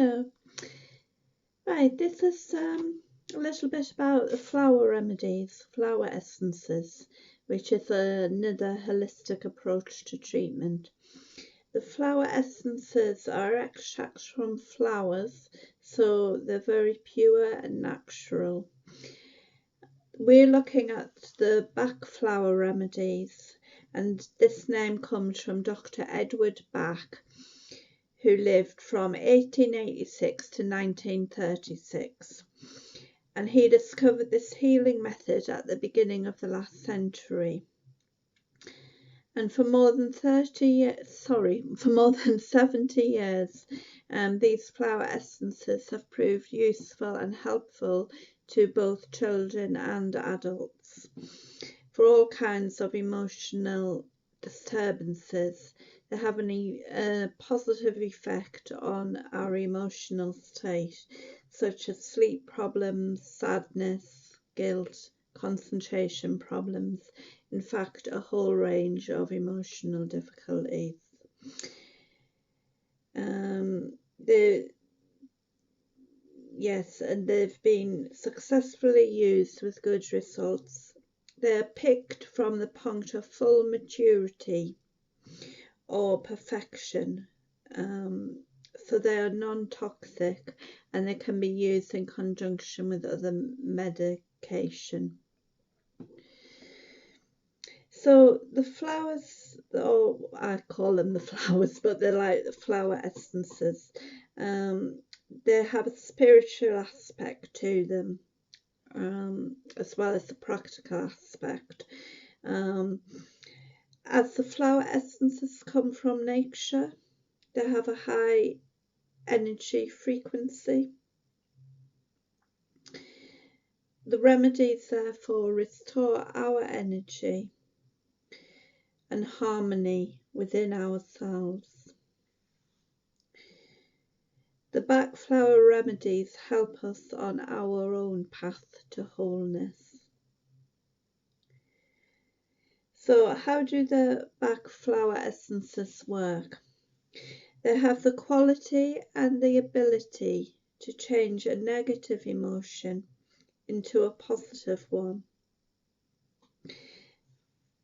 Hello. Right, this is a little bit about the flower remedies, flower essences, which is another holistic approach to treatment. The flower essences are extracts from flowers, so they're very pure and natural. We're looking at the Bach flower remedies, and this name comes from Dr. Edward Bach, who lived from 1886 to 1936, and he discovered this healing method at the beginning of the last century. And for more than 70 years, these flower essences have proved useful and helpful to both children and adults for all kinds of emotional disturbances. They have a positive effect on our emotional state, such as sleep problems, sadness, guilt, concentration problems, in fact a whole range of emotional difficulties. And they've been successfully used with good results. They're picked from the point of full maturity or perfection, so they are non-toxic and they can be used in conjunction with other medication. So the flowers, or I call them the flowers, but they're like the flower essences. They have a spiritual aspect to them, as well as the practical aspect. As the flower essences come from nature, they have a high energy frequency. The remedies therefore restore our energy and harmony within ourselves. The Bach flower remedies help us on our own path to wholeness. So how do the Bach flower essences work? They have the quality and the ability to change a negative emotion into a positive one.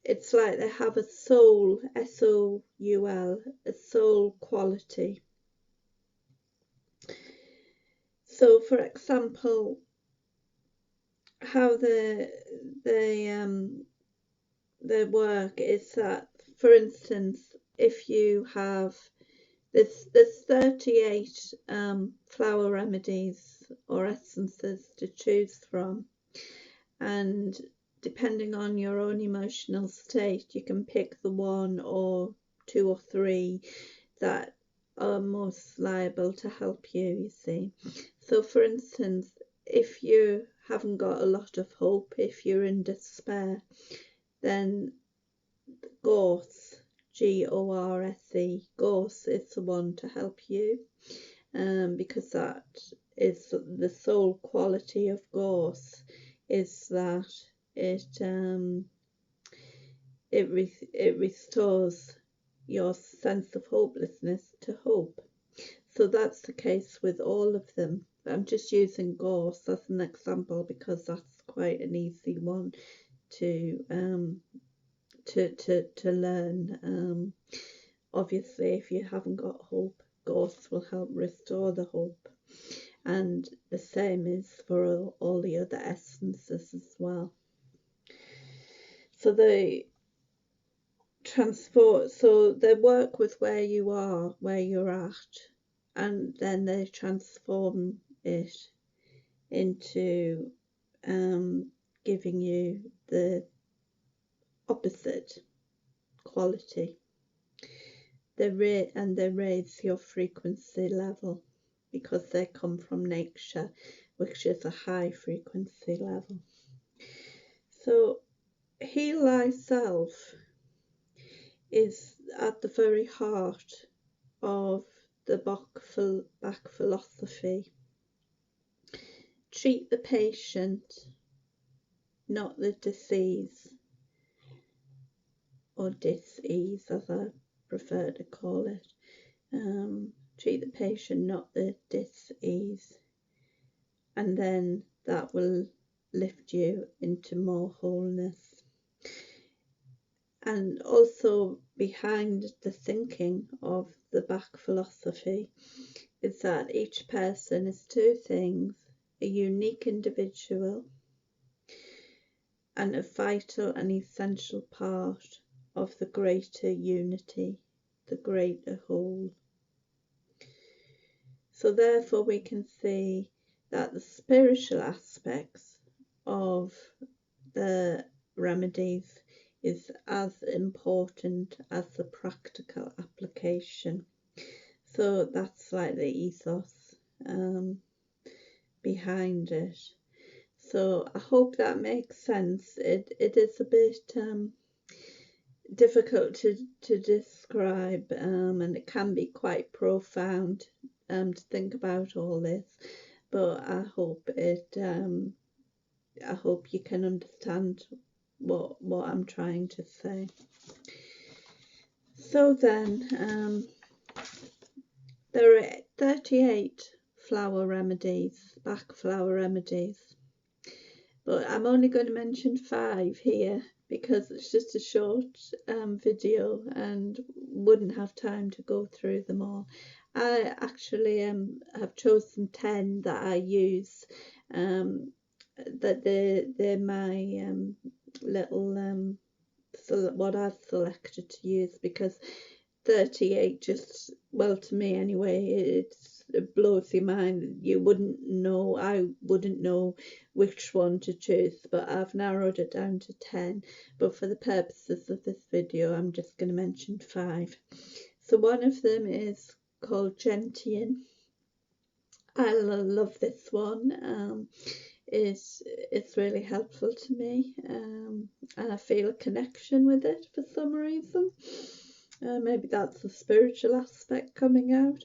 It's like they have a soul, S-O-U-L, a soul quality. So, for example, how they work is that, for instance, if you have there's 38 flower remedies or essences to choose from, and depending on your own emotional state, you can pick the one or two or three that are most liable to help you, you see. So for instance, if you haven't got a lot of hope, if you're in despair, then gorse, G-O-R-S-E, gorse is the one to help you, because that is the soul quality of gorse, is that it restores your sense of hopelessness to hope. So that's the case with all of them. I'm just using gorse as an example because that's quite an easy one to learn. Obviously, if you haven't got hope, gorse will help restore the hope, and the same is for all the other essences as well. So they work with where you are, where you're at, and then they transform it into giving you the opposite quality. They raise your frequency level because they come from nature, which is a high frequency level. So heal thyself is at the very heart of the Bach philosophy. Treat the patient, not the disease, or dis-ease as I prefer to call it. treat the patient, not the dis-ease, and then that will lift you into more wholeness. And also behind the thinking of the Bach philosophy is that each person is two things: a unique individual and a vital and essential part of the greater unity, the greater whole. So therefore we can see that the spiritual aspects of the remedies is as important as the practical application. So that's like the ethos behind it. So I hope that makes sense. It is a bit difficult to describe, and it can be quite profound to think about all this, but I hope you can understand what I'm trying to say. So then there are 38 flower remedies, Bach flower remedies, but I'm only going to mention 5 here because it's just a short video and wouldn't have time to go through them all. I actually have chosen 10 that I use, that they're my little so what I've selected to use, because 38 just, well, to me anyway, it blows your mind. You wouldn't know, I wouldn't know which one to choose, but I've narrowed it down to 10. But for the purposes of this video, I'm just going to mention 5. So one of them is called gentian. I love this one. It's really helpful to me, and I feel a connection with it for some reason. Maybe that's the spiritual aspect coming out.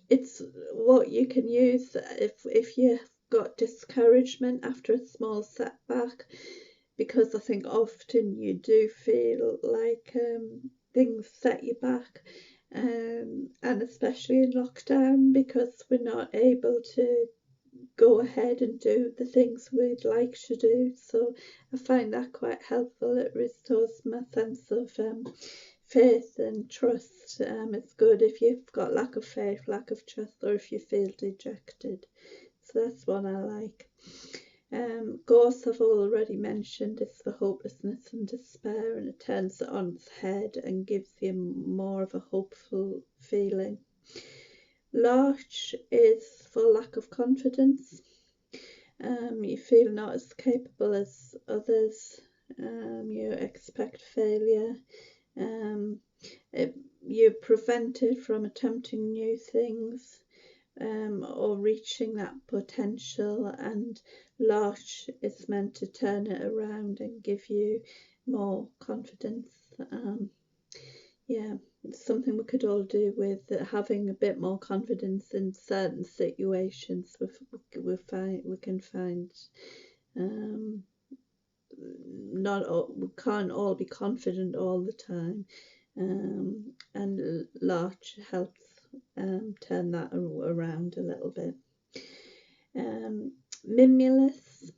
It's what you can use if you've got discouragement after a small setback, because I think often you do feel like things set you back, and especially in lockdown, because we're not able to go ahead and do the things we'd like to do. So I find that quite helpful. It restores my sense of faith and trust. It's good if you've got lack of faith, lack of trust, or if you feel dejected. So that's one I like. Gorse I've already mentioned. It's for hopelessness and despair, and it turns it on its head and gives you more of a hopeful feeling. Larch is for lack of confidence. You feel not as capable as others. You expect failure. You're prevented from attempting new things, or reaching that potential, and Larch is meant to turn it around and give you more confidence. Yeah, it's something we could all do with having a bit more confidence in certain situations. We can find we can't all be confident all the time, and Larch helps turn that around a little bit. Mimulus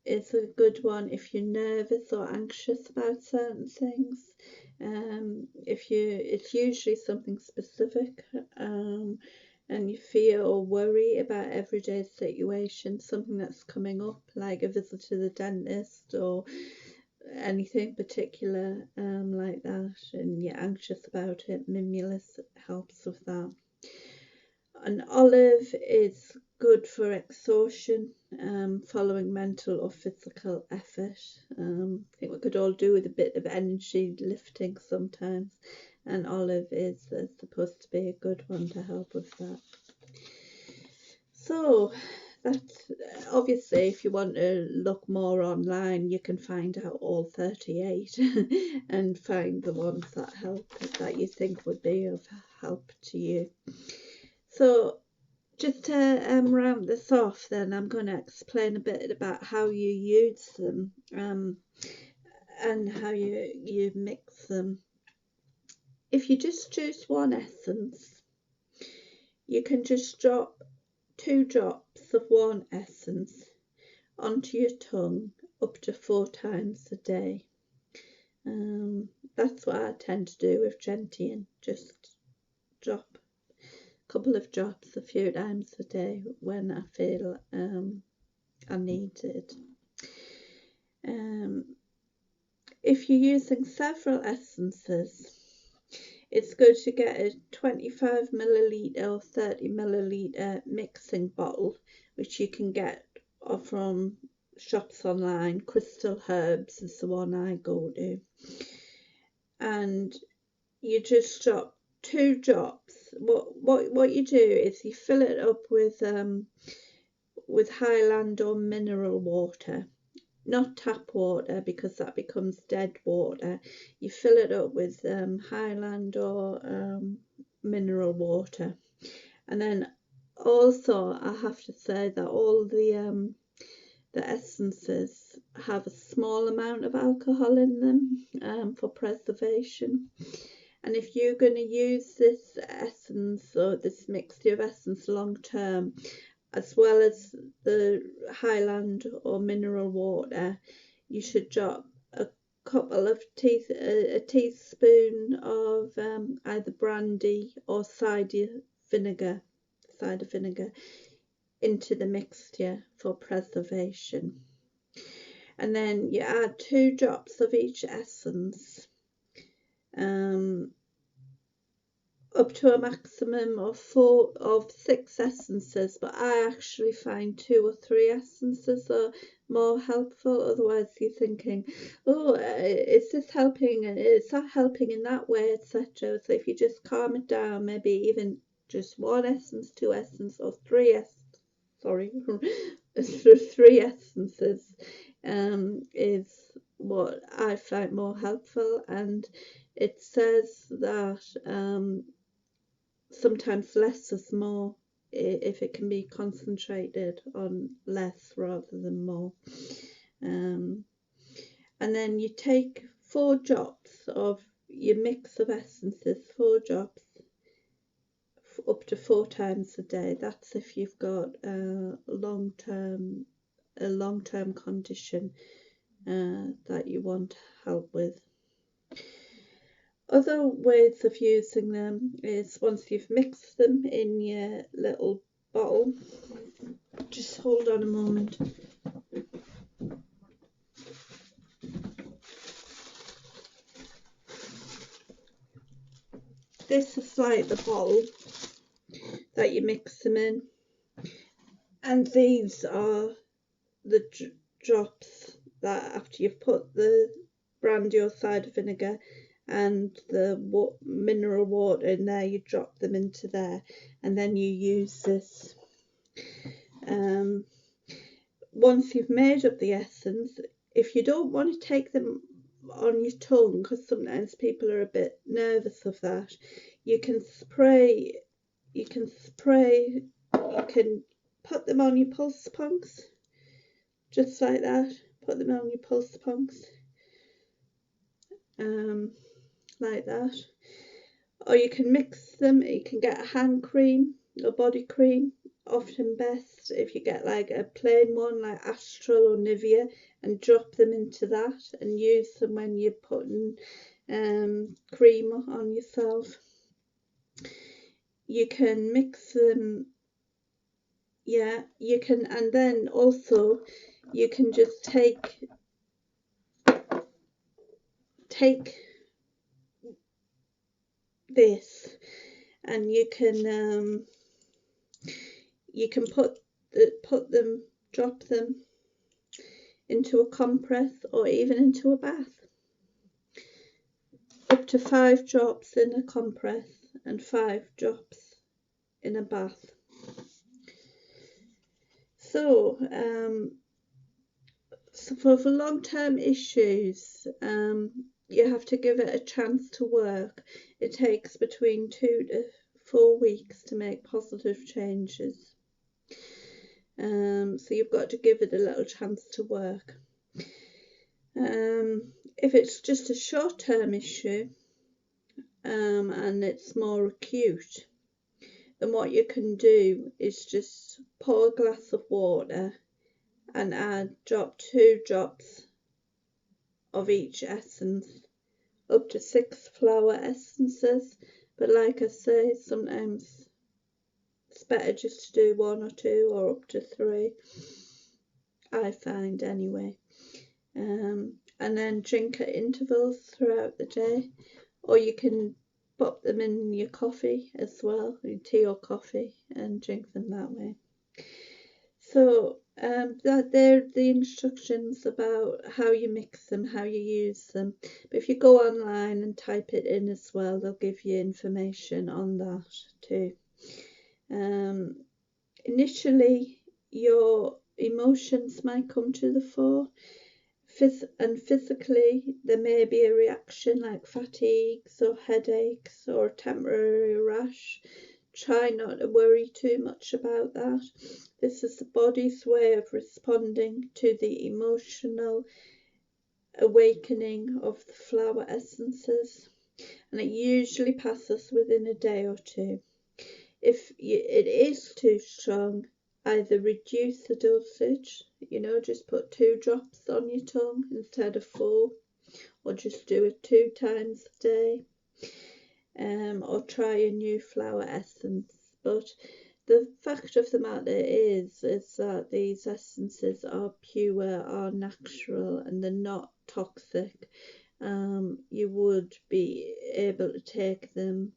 is a good one if you're nervous or anxious about certain things. It's usually something specific, and you fear or worry about everyday situations, something that's coming up, like a visit to the dentist or anything particular like that, and you're anxious about it. Mimulus helps with that. An olive is good for exhaustion, following mental or physical effort. I think we could all do with a bit of energy lifting sometimes, and olive is supposed to be a good one to help with that. So that's obviously, if you want to look more online, you can find out all 38 and find the ones that help, that you think would be of help to you. So just to round this off, then I'm going to explain a bit about how you use them, and how you mix them. if you just choose one essence, you can just drop 2 drops of one essence onto your tongue up to 4 times a day. That's what I tend to do with gentian, just drop a couple of drops a few times a day when I feel I need it. If you're using several essences, it's good to get a 25 milliliter or 30 milliliter mixing bottle, which you can get from shops online. Crystal Herbs is the one I go to. And you just drop 2 drops. What you do is you fill it up with Highland or mineral water, not tap water, because that becomes dead water. You fill it up with Highland or mineral water. And then also I have to say that all the essences have a small amount of alcohol in them for preservation. And if you're going to use this essence or this mixture of essence long term, as well as the Highland or mineral water, you should drop a couple of a teaspoon of either brandy or cider vinegar into the mixture for preservation. And then you add 2 drops of each essence, up to a maximum of 6 essences, but I actually find 2 or 3 essences are more helpful. Otherwise you're thinking, oh, is this helping, and is that helping in that way, etc. So if you just calm it down, maybe even just 1 essence, 2 essences, or 3 essences is what I find more helpful. And it says that sometimes less is more if it can be concentrated on less rather than more. And then you take 4 drops of your mix of essences, 4 drops up to 4 times a day. That's if you've got a long-term condition that you want help with. Other ways of using them is once you've mixed them in your little bottle, just hold on a moment. This is like the bowl that you mix them in, and these are the drops that after you've put the brandy or cider vinegar and the mineral water in there, you drop them into there, and then you use this. Once you've made up the essence, if you don't want to take them on your tongue, because sometimes people are a bit nervous of that, you can put them on your pulse punks, just like that. Put them on your pulse punks, like that. Or you can mix them. You can get a hand cream or body cream, often best if you get like a plain one like Astral or Nivea, and drop them into that and use them when you're putting cream on yourself. You can mix them, yeah, you can, and then also you can just take this, and you can drop them into a compress or even into a bath. Up to 5 drops in a compress and 5 drops in a bath. So for long-term issues, you have to give it a chance to work. It takes between 2 to 4 weeks to make positive changes. So you've got to give it a little chance to work. If it's just a short-term issue, and it's more acute, then what you can do is just pour a glass of water and add 2 drops of each essence, up to 6 flower essences. But like I say, sometimes it's better just to do 1 or 2 or up to 3, I find anyway. And then drink at intervals throughout the day, or you can pop them in your coffee as well, your tea or coffee, and drink them that way. So that they're the instructions about how you mix them, how you use them. But if you go online and type it in as well, they'll give you information on that too. Initially, your emotions might come to the fore, and physically there may be a reaction like fatigues or headaches or a temporary rash. Try not to worry too much about that. This is the body's way of responding to the emotional awakening of the flower essences, and it usually passes within a day or 2. If it is too strong, either reduce the dosage, just put 2 drops on your tongue instead of 4, or just do it 2 times a day, or try a new flower essence. But the fact of the matter is that these essences are pure, are natural, and they're not toxic. You would be able to take them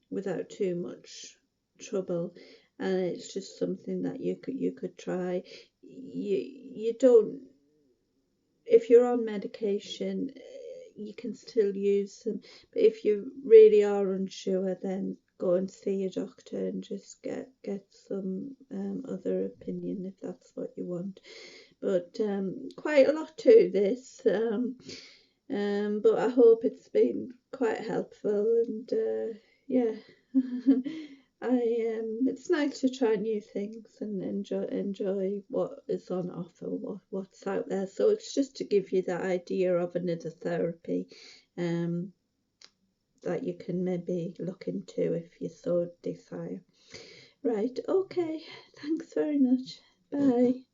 without too much trouble, and it's just something that you could try. You don't, if you're on medication, you can still use them, but if you really are unsure, then go and see a doctor and just get some other opinion if that's what you want. But quite a lot to this, but I hope it's been quite helpful, and yeah. It's nice to try new things and enjoy what is on offer, what's out there. So it's just to give you the idea of another therapy that you can maybe look into if you so desire. Right, okay, thanks very much. Bye.